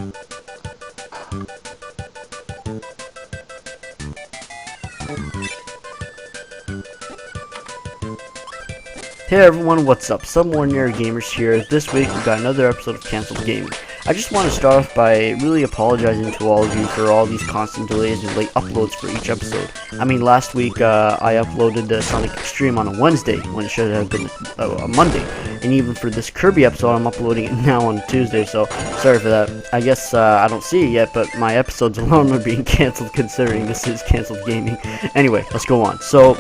Hey everyone, what's up? SomeOrdinaryGamers here. This week we've got another episode of Cancelled Gaming. I just want to start off by really apologizing to all of you for all these constant delays and late uploads for each episode. I mean, last week I uploaded the Sonic Extreme on a Wednesday when it should have been a Monday. And even for this Kirby episode, I'm uploading it now on Tuesday, so sorry for that. I guess I don't see it yet, but my episodes alone are being cancelled considering this is Cancelled Gaming. Anyway, let's go on. So,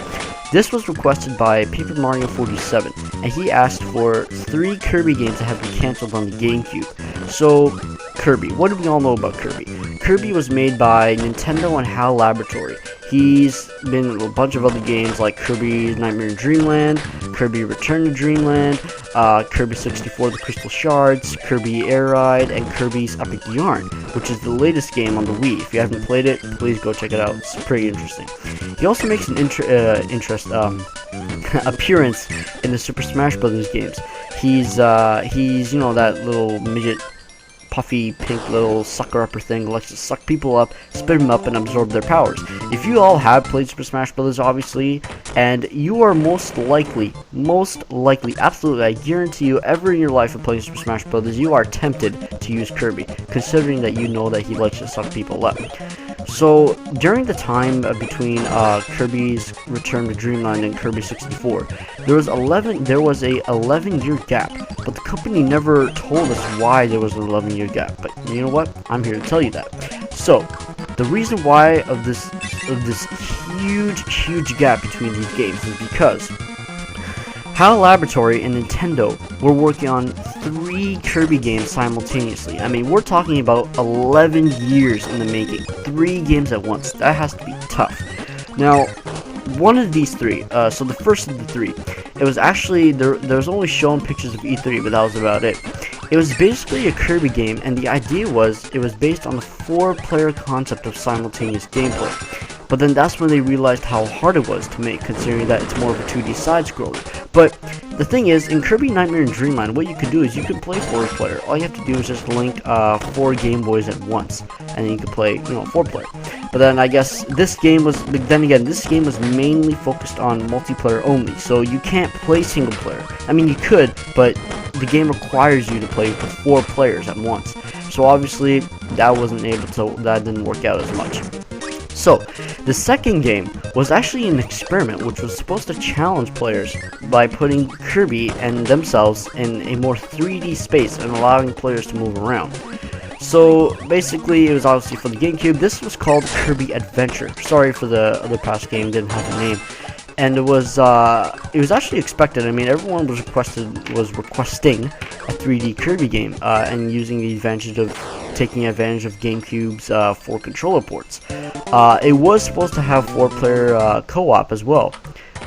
this was requested by Paper Mario 47, and he asked for 3 Kirby games that have been cancelled on the Gamecube. So, Kirby. What do we all know about Kirby? Kirby was made by Nintendo and HAL Laboratories. He's been in a bunch of other games like Kirby Nightmare in Dreamland, Kirby Return to Dreamland, Kirby 64 The Crystal Shards, Kirby Air Ride, and Kirby's Epic Yarn, which is the latest game on the Wii. If you haven't played it, please go check it out. It's pretty interesting. He also makes an appearance in the Super Smash Bros. Games. He's you know, that little midget, puffy, pink little sucker upper thing likes to suck people up, spit them up, and absorb their powers. If you all have played Super Smash Bros. Obviously, and you are most likely, absolutely, I guarantee you, ever in your life of playing Super Smash Bros., you are tempted to use Kirby, considering that you know that he likes to suck people up. So, during the time between Kirby's Return to Dreamland and Kirby 64, there was a 11-year gap, but the company never told us why there was an 11-year gap. But you know what? I'm here to tell you that. So, the reason why of this huge gap between these games is because HAL Laboratory and Nintendo were working on 3 Kirby games simultaneously. I mean, we're talking about 11 years in the making. 3 games at once. That has to be tough. Now, one of these 3, so the first of the 3, it was actually, there was only shown pictures of E3, but that was about it. It was basically a Kirby game, and the idea was, it was based on the 4-player concept of simultaneous gameplay. But then that's when they realized how hard it was to make, considering that it's more of a 2D side-scroller. But the thing is, in Kirby Nightmare in Dreamland, what you could do is you could play 4-player. All you have to do is just link 4 Game Boys at once, and then you could play, 4-player. But then I guess this game was mainly focused on multiplayer only, so you can't play single player. I mean, you could, but the game requires you to play with 4 players at once. So obviously, that didn't work out as much. So, the second game was actually an experiment which was supposed to challenge players by putting Kirby and themselves in a more 3D space and allowing players to move around. So, basically, it was obviously for the Gamecube. This was called Kirby Adventure. Sorry for the other past game, didn't have a name. And it was actually expected. I mean, everyone was requesting a 3D Kirby game and using the advantage of taking advantage of Gamecube's 4 controller ports. It was supposed to have 4-player co-op as well.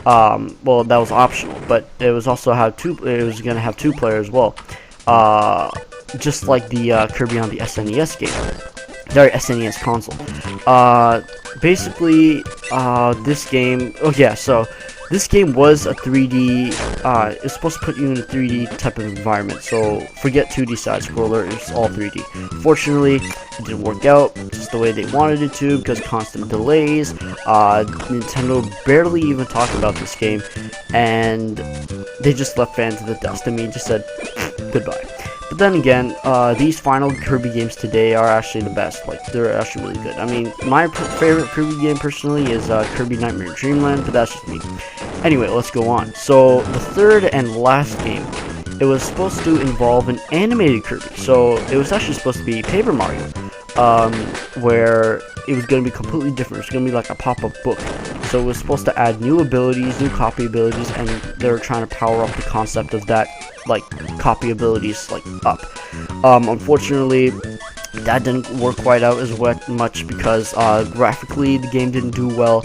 Well, that was optional, but it was also it was gonna have 2-player as well. Just like the Kirby on the SNES game. Sorry, SNES console. Basically, this game, so this game was a 3D, it's supposed to put you in a 3D type of environment, so forget 2D side-scroller, it's all 3D. Fortunately, it didn't work out just the way they wanted it to, because constant delays. Nintendo barely even talked about this game, and they just left fans to the dust. I mean, just said, goodbye. But then again, these final Kirby games today are actually the best. Like, they're actually really good. I mean, my favorite Kirby game personally is Kirby Nightmare in Dreamland, but that's just me. Anyway, let's go on. So, the third and last game, it was supposed to involve an animated Kirby. So, it was actually supposed to be Paper Mario, where it was going to be completely different. It's going to be like a pop-up book. So, it was supposed to add new abilities, new copy abilities, and they were trying to power up the concept of that, like, copy abilities, like, up. Unfortunately, that didn't work quite out as much because graphically the game didn't do well.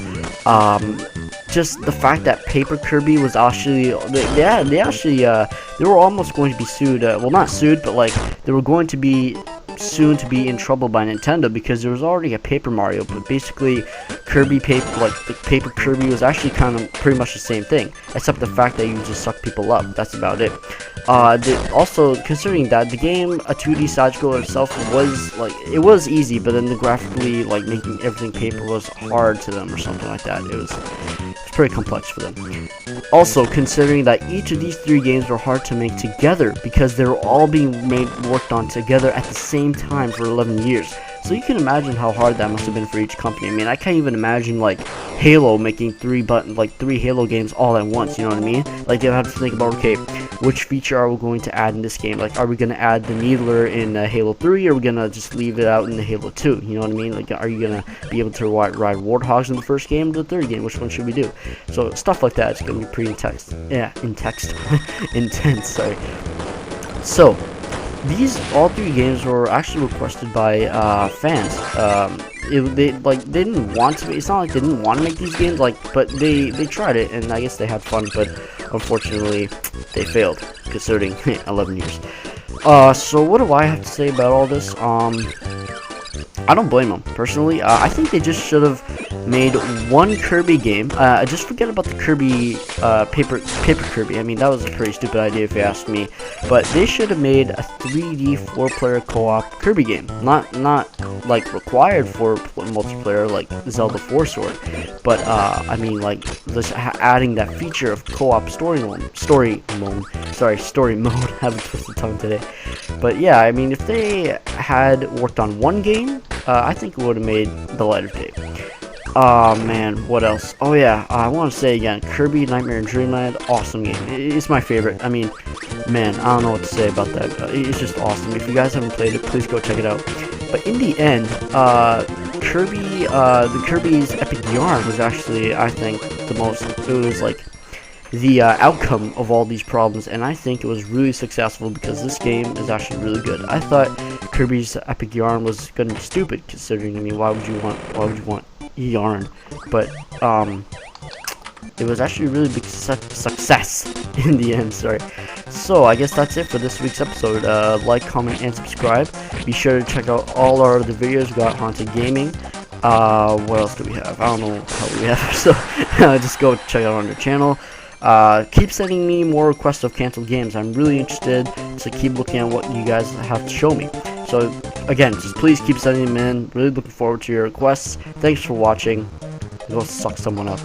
Just the fact that Paper Kirby was actually, they were almost going to be sued, well, not sued, but like, they were going to be soon to be in trouble by Nintendo because there was already a Paper Mario, but basically the Paper Kirby was actually kind of pretty much the same thing, except the fact that you just suck people up. That's about it. Also, considering that the game, a 2D side scroller itself, was like, it was easy, but then the graphically, like, making everything paper was hard to them or something like that. It's pretty complex for them. Also, considering that each of these 3 games were hard to make together because they were all being worked on together at the same time for 11 years. So you can imagine how hard that must have been for each company. I mean, I can't even imagine like Halo making 3 Halo games all at once, you know what I mean? Like, they'll have to think about, okay, which feature are we going to add in this game? Like, are we going to add the Needler in Halo 3, or are we going to just leave it out in the Halo 2? You know what I mean? Like, are you going to be able to ride Warthogs in the first game or the third game? Which one should we do? So, stuff like that is going to be pretty intense. Yeah, intense, sorry. So, all 3 games were actually requested by fans. They didn't want to. It's not like they didn't want to make these games, like, but they tried it, and I guess they had fun. But unfortunately, they failed, considering 11 years. So what do I have to say about all this? I don't blame them, personally. I think they just should have made one Kirby game. Just forget about the Kirby, paper Kirby. I mean, that was a pretty stupid idea if you ask me. But they should have made a 3D 4-player co-op Kirby game. Not like required for multiplayer like Zelda 4 Sword. But I mean, like, just adding that feature of co-op story mode. I have a twisted tongue today. But yeah, I mean, if they had worked on one game, I think it would have made the light of day. Man, what else? Oh yeah, I want to say again, Kirby Nightmare in Dreamland, awesome game. It's my favorite. I mean, man, I don't know what to say about that. It's just awesome. If you guys haven't played it, please go check it out. But in the end, the Kirby's Epic Yarn was actually, I think, it was like the outcome of all these problems, and I think it was really successful because this game is actually really good. I thought Kirby's Epic Yarn was gonna be stupid, considering, I mean, why would you want yarn? But it was actually a really big success in the end. Sorry. So I guess that's it for this week's episode. Like, comment, and subscribe. Be sure to check out all our other videos. We got Haunted Gaming. What else do we have? I don't know how we have. So just go check out on their channel. Keep sending me more requests of canceled games. I'm really interested to keep looking at what you guys have to show me. So again, just please keep sending them in. Really looking forward to your requests. Thanks for watching. Go suck someone up.